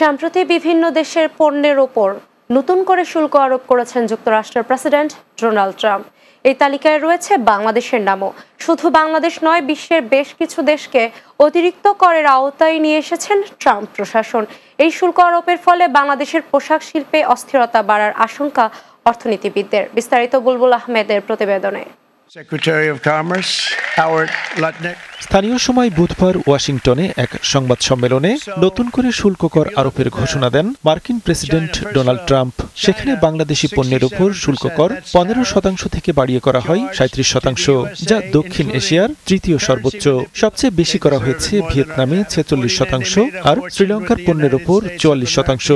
সম্প্রতি বিভিন্ন দেশের পণ্যের ওপর নতুন করে শুল্ক আরোপ করেছেন যুক্তরাষ্ট্রের প্রেসিডেন্ট ডোনাল্ড ট্রাম্প। এই তালিকায় রয়েছে বাংলাদেশের নামও। শুধু বাংলাদেশ নয়, বিশ্বের বেশ কিছু দেশকে অতিরিক্ত করের আওতায় নিয়ে এসেছেন ট্রাম্প প্রশাসন। এই শুল্ক আরোপের ফলে বাংলাদেশের পোশাক শিল্পে অস্থিরতা বাড়ার আশঙ্কা অর্থনীতিবিদদের। বিস্তারিত বুলবুল আহমেদের প্রতিবেদনে। স্থানীয় সময় বুধবার ওয়াশিংটনে এক সংবাদ সম্মেলনে নতুন করে শুল্ক কর আরোপের ঘোষণা দেন মার্কিন প্রেসিডেন্ট ডোনাল্ড ট্রাম্প। সেখানে বাংলাদেশি পণ্যের উপর শুল্ক কর 15% থেকে বাড়িয়ে করা হয় 37%, যা দক্ষিণ এশিয়ার তৃতীয় সর্বোচ্চ। সবচেয়ে বেশি করা হয়েছে ভিয়েতনামে 46% আর শ্রীলঙ্কার পণ্যের উপর 44%।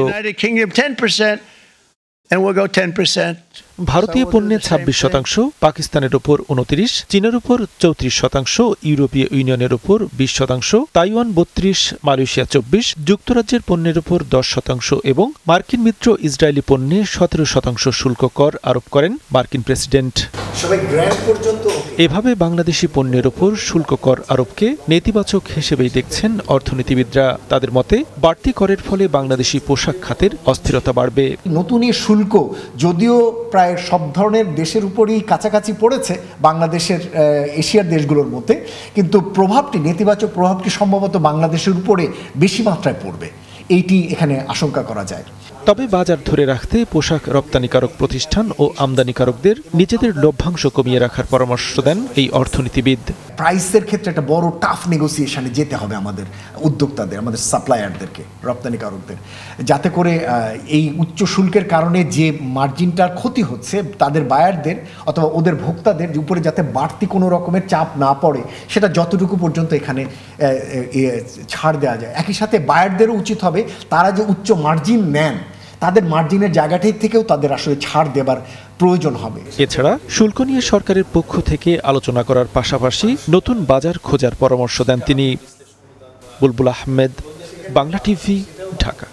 ভারতীয় পণ্যে 26%, পাকিস্তানের উপর 29%, চীনের উপর 34%, ইউরোপীয় ইউনিয়নের উপর 20%, তাইওয়ান 32%, মালয়েশিয়া 24%, যুক্তরাজ্যের পণ্যের উপর 10% এবং মার্কিন মিত্র ইসরায়েলি পণ্যে 17% শুল্ক কর আরোপ করেন মার্কিন প্রেসিডেন্ট। এভাবে বাংলাদেশি পণ্যের উপর শুল্ক কর আরোপকে নেতিবাচক হিসেবেই দেখছেন অর্থনীতিবিদরা। তাদের মতে, বাড়তি করের ফলে বাংলাদেশি পোশাক খাতের অস্থিরতা বাড়বে। নতুন এই শুল্ক যদিও প্রায় সব ধরনের দেশের উপরই কাছাকাছি পড়েছে বাংলাদেশের এশিয়ার দেশগুলোর মধ্যে, কিন্তু নেতিবাচক প্রভাবটি সম্ভবত বাংলাদেশের উপরে বেশি মাত্রায় পড়বে, এইটি এখানে আশঙ্কা করা যায়। তবে বাজার ধরে রাখতে পোশাক রপ্তানিকারক প্রতিষ্ঠান ও আমদানিকারকদের নিজেদের লভ্যাংশ কমিয়ে রাখার পরামর্শ দেন এই অর্থনীতিবিদ। প্রাইসের ক্ষেত্রে একটা বড় টাফ নেগোসিয়েশনে যেতে হবে আমাদের উদ্যোক্তাদের, আমাদের সাপ্লায়ারদেরকে, রপ্তানিকারকদের, যাতে করে এই উচ্চ শুল্কের কারণে যে মার্জিনটার ক্ষতি হচ্ছে তাদের বায়ারদের অথবা ওদের ভোক্তাদের উপরে যাতে বাড়তি কোনো রকমের চাপ না পড়ে, সেটা যতটুকু পর্যন্ত এখানে ছাড় দেওয়া যায়। একই সাথে বায়ারদেরও উচিত হবে তারা যে উচ্চ মার্জিন নেন তাদের মার্জিনের জায়গাটি থেকেও তাদের আসলে ছাড় দেবার প্রয়োজন হবে। এছাড়া শুল্ক নিয়ে সরকারের পক্ষ থেকে আলোচনা করার পাশাপাশি নতুন বাজার খোঁজার পরামর্শ দেন তিনি। বুলবুল আহমেদ, বাংলা টিভি, ঢাকা।